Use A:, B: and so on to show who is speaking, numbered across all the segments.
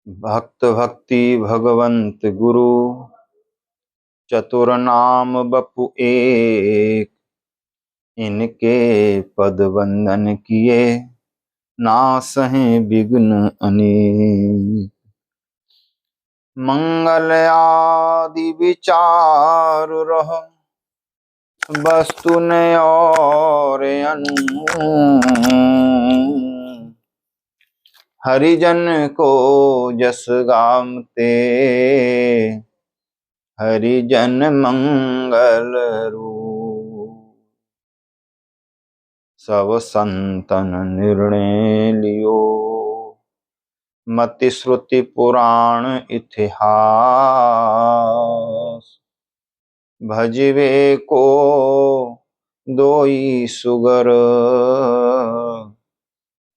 A: भक्त भक्ति भगवंत गुरु चतुर नाम बपु एक। इनके पद वंदन किए नासहें विघ्न अनेक। मंगल आदि विचार रहो वस्तु न और अनु। हरिजन को जस गामते हरिजन मंगल रूप। सब संतन निर्णय लियो मति श्रुति पुराण इतिहास। भजवे को दोई सुगर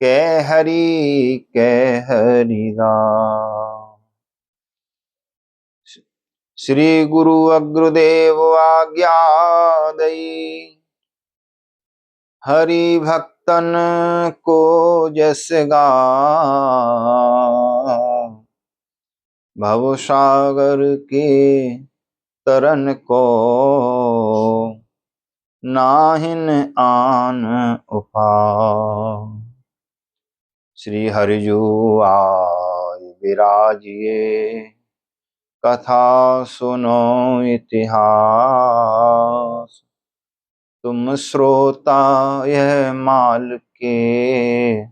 A: कै हरिदास। श्री गुरु अग्रदेव आज्ञा दई हरि भक्तन को जस गाय। भव सागर के तरन को नाहिन आन उपाय। श्री हरिजू आय विराजिए कथा सुनो इतिहास। तुम श्रोता यह माल के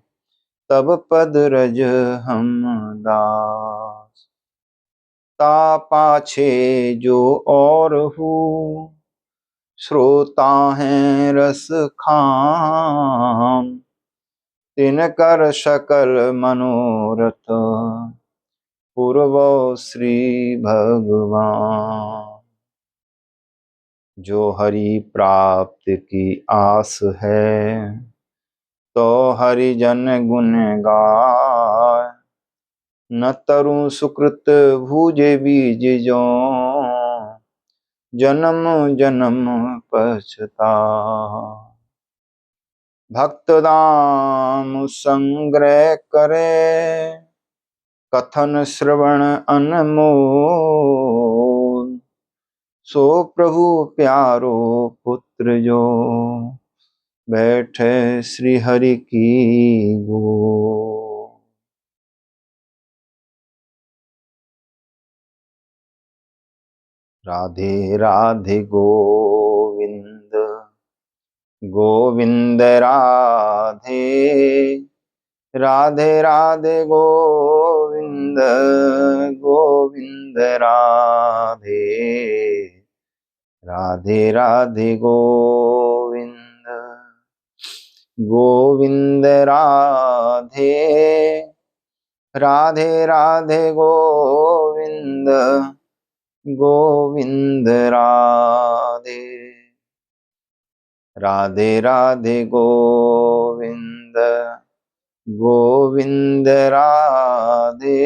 A: तब पद रज हम दास। ता पाछे जो और हूँ श्रोता हैं रस खान। तिनकर सकल मनोरथ पूर्वो श्री भगवान। जो हरि प्राप्त की आस है तो हरिजन गुण गाय। न तरु सुकृत भूजे बीज जो जन्म जन्म पछताए। भक्त दाम संग्रह करे कथन श्रवण अनमोल। सो प्रभु प्यारो पुत्र जो बैठे श्री हरि की गोद। राधे राधे गोविंद गोविंद राधे। राधे राधे गोविंद गोविंद राधे। राधे राधे गोविंद गोविंद राधे। राधे राधे गोविंद गोविंद राधे। राधे राधे गोविंद गोविंद राधे।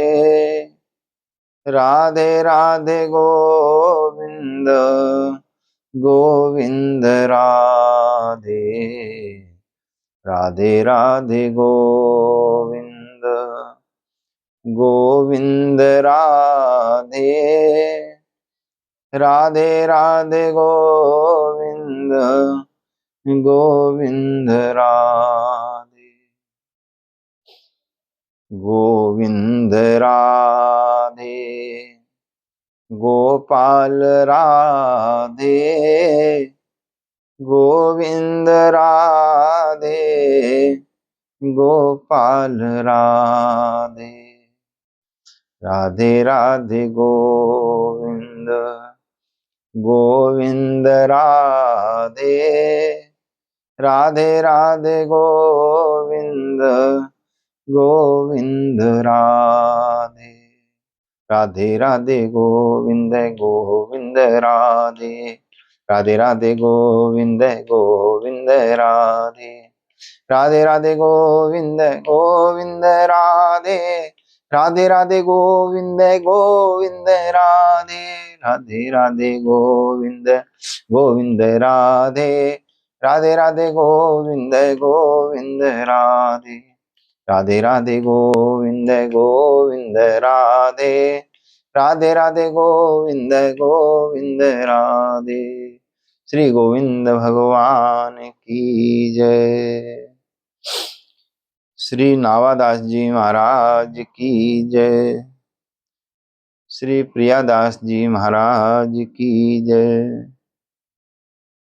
A: राधे राधे गोविंद गोविंद राधे। राधे राधे गोविंद गोविंद राधे। राधे राधे गोविंद गोविंद राधे। गोविंद राधे गोपाल राधे। गोविंद राधे गोपाल राधे। राधे राधे गोविंद गोविंद राधे। राधे राधे गोविंद गोविंद राधे। राधे राधे गोविंद गोविंद राधे। राधे राधे गोविंद गोविंद राधे। राधे राधे गोविंद गोविंद राधे। राधे राधे गोविंद गोविंद राधे। राधे राधे गोविंद गोविंद राधे। राधे राधे गोविंद गोविंद राधे। राधे राधे गोविंद गोविंद राधे, राधे राधे गोविंद गोविंद राधे। श्री गोविंद भगवान की जय। श्री नावादास जी महाराज की जय। श्री प्रियादास जी महाराज की जय।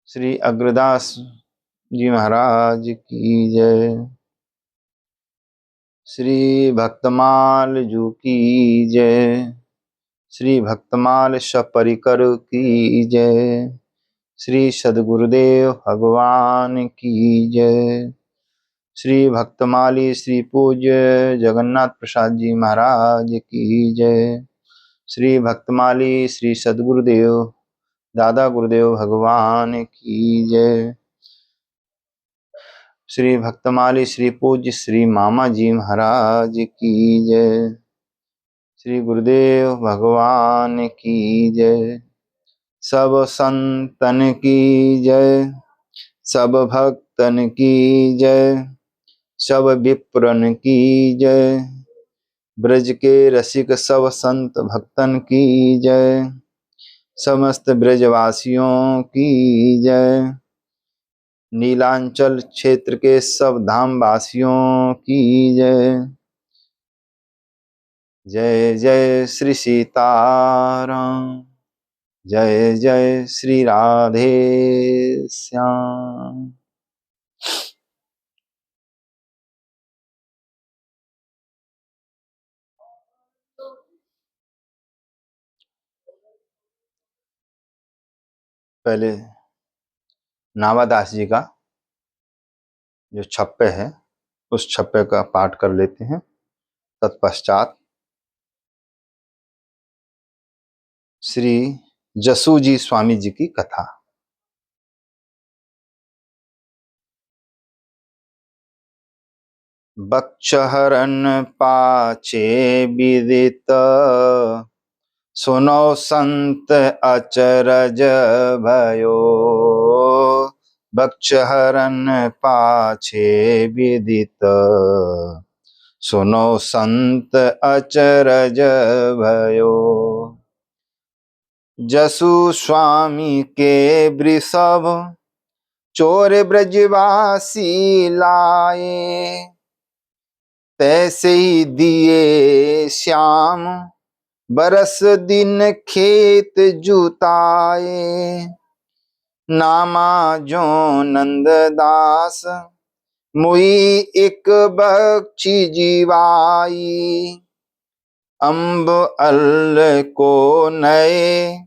A: श्री अग्रदास जी महाराज की जय। श्री भक्तमाल जू की जय। श्री भक्तमाल सपरिकर की जय। श्री सद्गुरुदेव भगवान की जय। श्री भक्तमाली श्री पूज्य जगन्नाथ प्रसाद जी महाराज की जय। श्री भक्तमाली श्री सद्गुरुदेव दादा गुरुदेव भगवान की जय। श्री भक्तमाली श्री पूज्य श्री मामा जी महाराज की जय। श्री गुरुदेव भगवान की जय। सब संतन की जय। सब भक्तन की जय। सब विप्रन की जय। ब्रज के रसिक सब संत भक्तन की जय। समस्त ब्रजवासियों की जय। नीलांचल क्षेत्र के सब धाम वासियों की जय। जय जय श्री सीताराम। जय जय श्री राधे श्याम। पहले नावादास जी का जो छप्पे है उस छप्पे का पाठ कर लेते हैं। तत्पश्चात श्री जसू जी स्वामी जी की कथा। बक्षहरन पाछे विदित, सुनो संत अचरज भयो। बक्षहरन पाछे विदित, सुनो संत अचरज भयो। जसु स्वामी के वृषभ, चोर ब्रजवासी लाए। तैसे ही दिए श्याम, बरस दिन खेत जुताए। नामा जो नंददास, मुई एक बक्षी जीवाई। अम्ब अल को नए,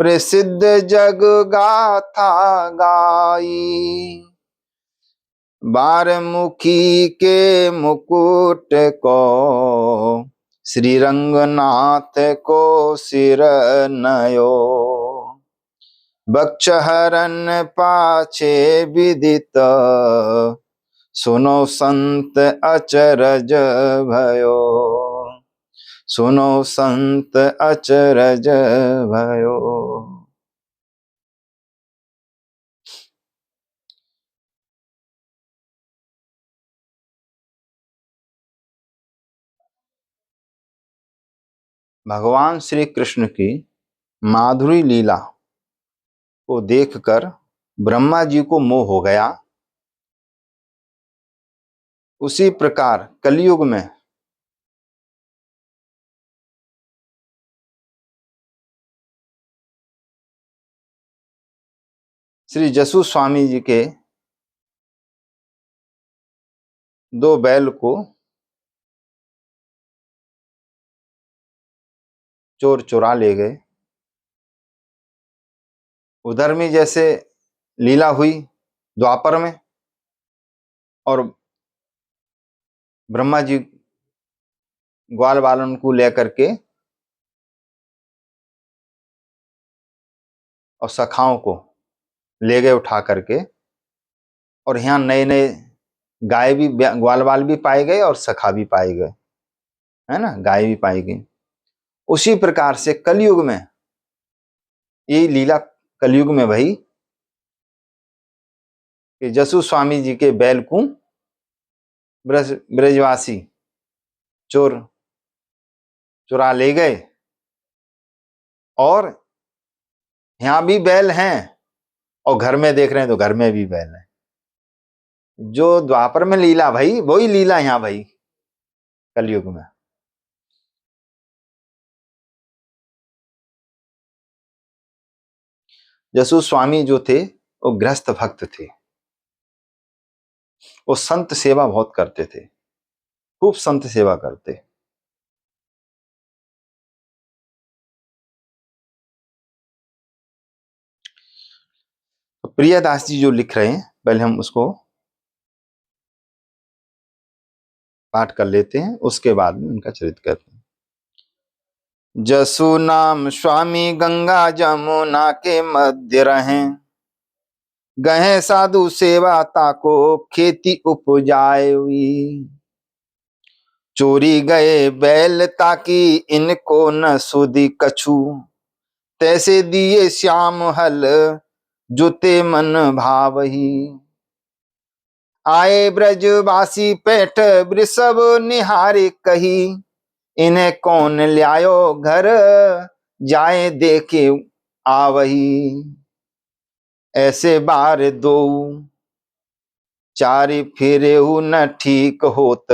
A: प्रसिद्ध जग गाथा गाई। बारमुखी के मुकुट को, श्री रंगनाथ को सिर नयो। बक्षहरन पाछे विदित, सुनो संत अचरज भयो। सुनो संत अचरज भयो। भगवान श्री कृष्ण की माधुरी लीला को देखकर ब्रह्मा जी को मोह हो गया। उसी प्रकार कलयुग में श्री जसु स्वामी जी के दो बैल को चोर चुरा ले गए। उधर में जैसे लीला हुई द्वापर में, और ब्रह्मा जी ग्वाल बालन को लेकर के और सखाओं को ले गए उठा करके। और यहाँ नए नए गाय भी, ग्वाल बाल भी पाए गए और सखा भी पाए गए, है ना, गाय भी पाई गई। उसी प्रकार से कलयुग में ये लीला कलयुग में भई कि जसु स्वामी जी के बैल को ब्रजवासी चोर चुरा ले गए, और यहां भी बैल हैं, और घर में देख रहे हैं तो घर में भी बैल हैं। जो द्वापर में लीला भाई, वही लीला यहां भाई कलयुग में। जसु स्वामी जो थे वो गृहस्थ भक्त थे, वो संत सेवा बहुत करते थे, खूब संत सेवा करते। तो प्रियदास जी जो लिख रहे हैं, पहले हम उसको पाठ कर लेते हैं, उसके बाद में उनका चरित्र करते हैं। जसु नाम स्वामी गंगा जमुना के मध्य रहें, गहे साधु सेवा ताको खेती उपजाए। चोरी गए बैल ताकि इनको न सुधि कछु, तैसे दिए श्याम हल जुते मन भावही। आए ब्रजवासी पैठ वृषभ निहारे कही, इन्हें कौन ल्यायो घर जाए देखे आवही। ऐसे बार दो चारि फिरे न ठीक होत,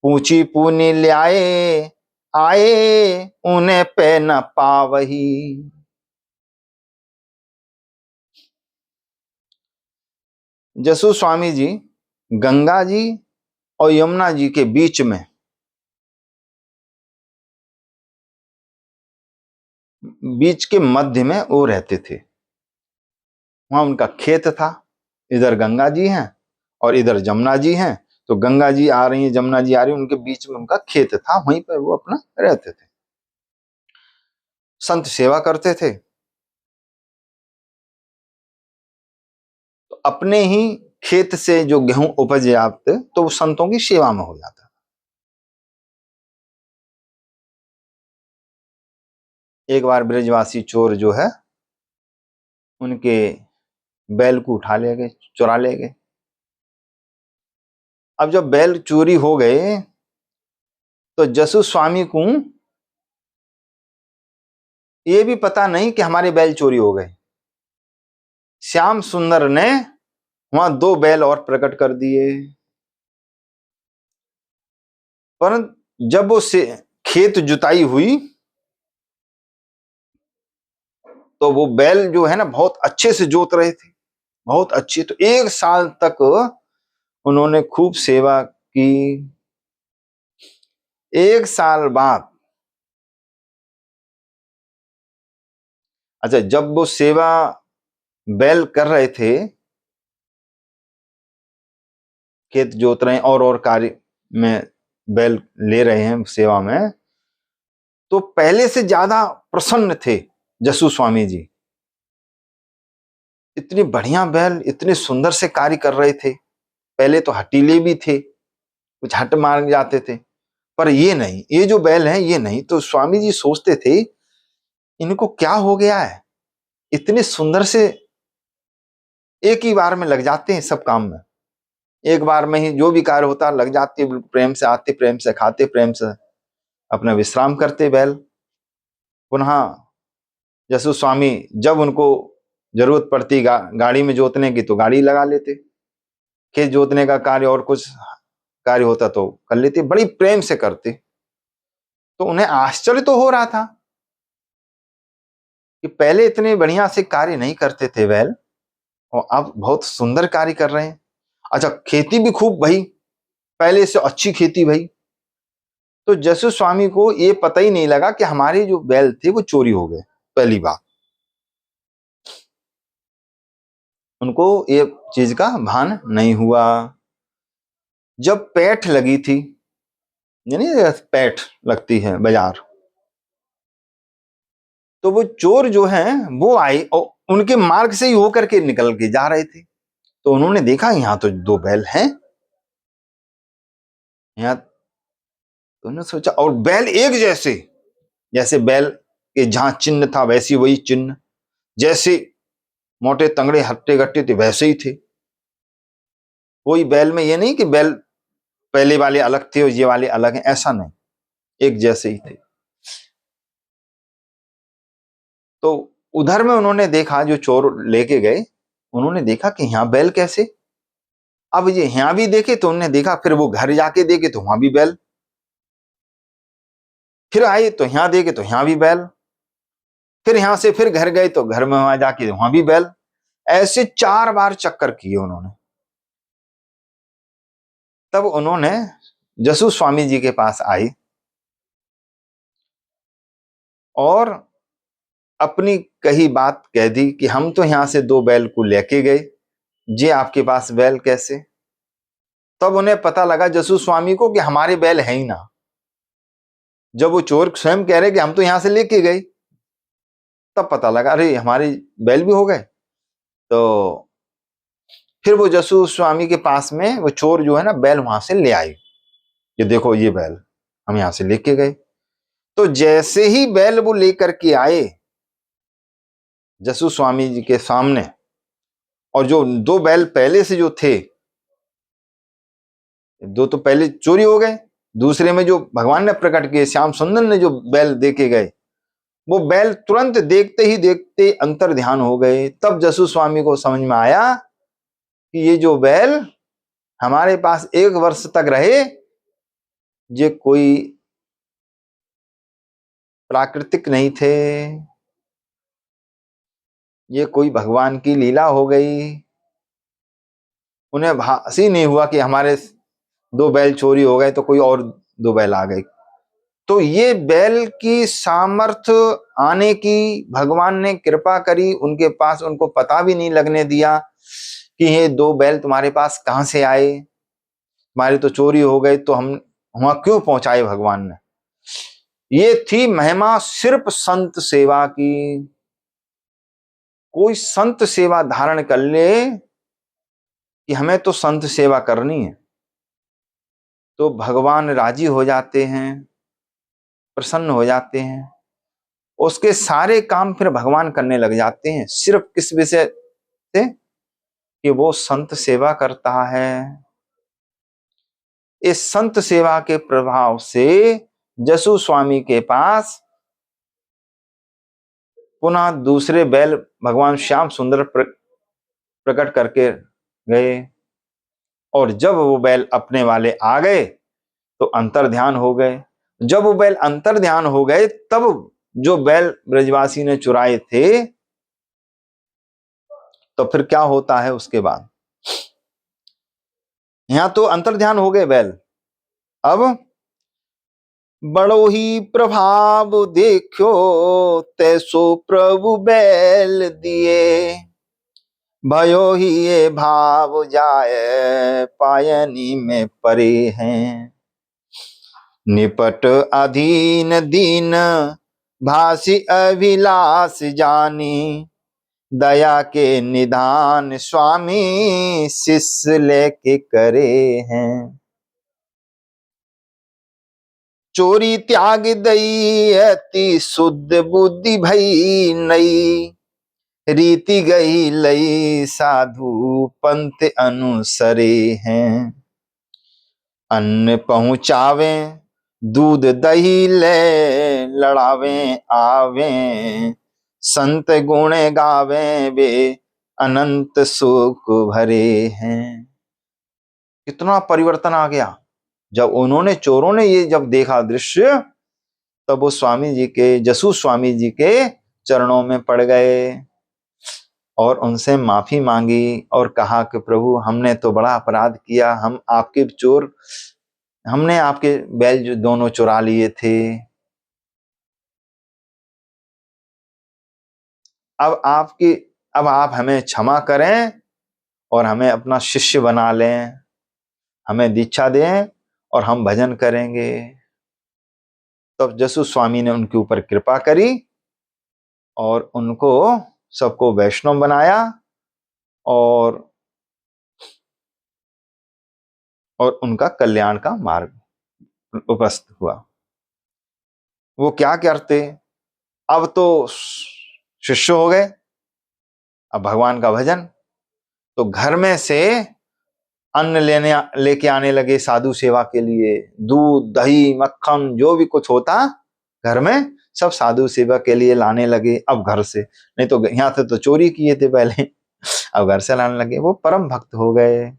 A: पूछी पुनि ल्याए आए उन्हें पे न पावही। जसु स्वामी जी गंगा जी और यमुना जी के बीच में, बीच के मध्य में वो रहते थे। वहां उनका खेत था, इधर गंगा जी हैं और इधर जमुना जी हैं, तो गंगा जी आ रही है, जमुना जी आ रही है, उनके बीच में उनका खेत था, वहीं पर वो अपना रहते थे, संत सेवा करते थे। तो अपने ही खेत से जो गेहूं उपज जाते तो वो संतों की सेवा में हो जाता। एक बार ब्रजवासी चोर जो है उनके बैल को उठा ले गए, चुरा ले गए। अब जब बैल चोरी हो गए तो जसु स्वामी को ये भी पता नहीं कि हमारे बैल चोरी हो गए। श्याम सुंदर ने वहां 2 बैल और प्रकट कर दिए, परंतु जब वो से खेत जुताई हुई तो वो बैल जो है ना बहुत अच्छे से जोत रहे थे, बहुत अच्छे। तो 1 साल तक उन्होंने खूब सेवा की। 1 साल बाद, अच्छा, जब वो सेवा बैल कर रहे थे, खेत जोत रहे हैं और कार्य में बैल ले रहे हैं सेवा में, तो पहले से ज्यादा प्रसन्न थे जसु स्वामी जी। इतनी बढ़िया बैल इतने सुंदर से कार्य कर रहे थे। पहले तो हटीले भी थे, कुछ हट मार जाते थे, पर ये नहीं, ये जो बैल हैं ये नहीं। तो स्वामी जी सोचते थे इनको क्या हो गया है, इतने सुंदर से एक ही बार में लग जाते हैं सब काम में, एक बार में ही जो भी कार्य होता लग जाते, प्रेम से आते, प्रेम से खाते, प्रेम से अपना विश्राम करते बैल। पुनः जसु स्वामी जब उनको जरूरत पड़ती गाड़ी में जोतने की तो गाड़ी लगा लेते, खेत जोतने का कार्य और कुछ कार्य होता तो कर लेते, बड़ी प्रेम से करते। तो उन्हें आश्चर्य तो हो रहा था कि पहले इतने बढ़िया से कार्य नहीं करते थे बैल, और अब बहुत सुंदर कार्य कर रहे हैं। अच्छा, खेती भी खूब भई, पहले से अच्छी खेती भई। तो जसु स्वामी को ये पता ही नहीं लगा कि हमारे जो बैल थे वो चोरी हो गए। पहली बात उनको ये चीज का भान नहीं हुआ। जब पैठ लगी थी, यानी पैठ लगती है बाजार, तो वो चोर जो हैं वो आए और उनके मार्ग से ही होकर के निकल के जा रहे थे। तो उन्होंने देखा यहाँ तो 2 बैल हैं, यहाँ तो उन्होंने सोचा, और बैल एक जैसे, जैसे बैल के जहां चिन्ह था वैसी वही चिन्ह, जैसे मोटे तंगड़े हट्टे गट्टे थे वैसे ही थे। कोई बैल में ये नहीं कि बैल पहले वाले अलग थे और ये वाले अलग हैं, ऐसा नहीं, एक जैसे ही थे। तो उधर में उन्होंने देखा, जो चोर लेके गए, उन्होंने देखा कि यहाँ बैल कैसे। अब ये यहाँ भी देखे तो उन्होंने देखा, फिर वो घर जाके देखे तो वहां भी बैल, फिर आए तो यहाँ देखे तो यहाँ भी बैल, फिर यहां से फिर घर गए तो घर में वहां जाके वहां भी बैल। ऐसे 4 बार चक्कर किए उन्होंने। तब उन्होंने जसु स्वामी जी के पास आई और अपनी कही बात कह दी कि हम तो यहां से 2 बैल को लेके गए, जे आपके पास बैल कैसे। तब उन्हें पता लगा जसु स्वामी को कि हमारे बैल है ही ना। जब वो चोर स्वयं कह रहे कि हम तो यहां से लेके गए, तब पता लगा अरे हमारे बैल भी हो गए। तो फिर वो जसु स्वामी के पास में वो चोर जो है ना बैल वहां से ले आए, ये देखो ये बैल हम यहां से लेके गए। तो जैसे ही बैल वो लेकर के आए जसु स्वामी जी के सामने, और जो 2 बैल पहले से जो थे, 2 तो पहले चोरी हो गए, दूसरे में जो भगवान ने प्रकट किए, श्याम सुंदर ने जो बैल देके गए, वो बैल तुरंत देखते ही देखते अंतर ध्यान हो गए। तब जसु स्वामी को समझ में आया कि ये जो बैल हमारे पास 1 वर्ष तक रहे, ये कोई प्राकृतिक नहीं थे, ये कोई भगवान की लीला हो गई। उन्हें भास ही नहीं हुआ कि हमारे 2 बैल चोरी हो गए तो कोई और 2 बैल आ गए। तो ये बैल की सामर्थ्य आने की भगवान ने कृपा करी उनके पास, उनको पता भी नहीं लगने दिया कि ये 2 बैल तुम्हारे पास कहां से आए, हमारे तो चोरी हो गए, तो हम वहां क्यों पहुंचाए भगवान ने। ये थी महिमा सिर्फ संत सेवा की। कोई संत सेवा धारण कर ले कि हमें तो संत सेवा करनी है, तो भगवान राजी हो जाते हैं, प्रसन्न हो जाते हैं, उसके सारे काम फिर भगवान करने लग जाते हैं। सिर्फ किस विषय से कि वो संत सेवा करता है। इस संत सेवा के प्रभाव से जसु स्वामी के पास पुनः दूसरे बैल भगवान श्याम सुंदर प्रकट करके गए, और जब वो बैल अपने वाले आ गए तो अंतर ध्यान हो गए। जब वो बैल अंतर ध्यान हो गए, तब जो बैल ब्रजवासी ने चुराए थे, तो फिर क्या होता है उसके बाद। यहां तो अंतर ध्यान हो गए बैल। अब बड़ो ही प्रभाव देखो तैसो प्रभु बैल दिए, भयो ही ये भाव जाए पायनी में परे हैं। निपट अधीन दीन भासी अभिलाष जानी, दया के निधान स्वामी शिष्य लेके करे हैं। चोरी त्याग दई अति शुद्ध बुद्धि भई नई, रीति गई लई साधु पंथ अनुसरे हैं। अन्न पहुंचावे दूध दही ले लड़ावे आवे, संत गुण गावे वे अनंत सुख भरे हैं। कितना परिवर्तन आ गया जब उन्होंने, चोरों ने ये जब देखा दृश्य, तब वो स्वामी जी के, जसु स्वामी जी के चरणों में पड़ गए और उनसे माफी मांगी और कहा कि प्रभु हमने तो बड़ा अपराध किया, हम आपके चोर, हमने आपके बैल जो दोनों चुरा लिए थे। अब आप हमें क्षमा करें और हमें अपना शिष्य बना लें, हमें दीक्षा दें और हम भजन करेंगे। तब जसु स्वामी ने उनके ऊपर कृपा करी और उनको सबको वैष्णव बनाया और उनका कल्याण का मार्ग उपस्थित हुआ। वो क्या करते, अब तो शिष्य हो गए, अब भगवान का भजन। तो घर में से अन्न लेके आने लगे साधु सेवा के लिए। दूध, दही, मक्खन जो भी कुछ होता घर में सब साधु सेवा के लिए लाने लगे अब घर से। नहीं तो यहाँ से तो चोरी किए थे पहले, अब घर से लाने लगे। वो परम भक्त हो गए।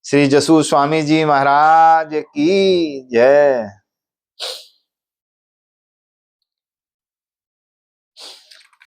A: श्री जसु स्वामी जी महाराज की जय।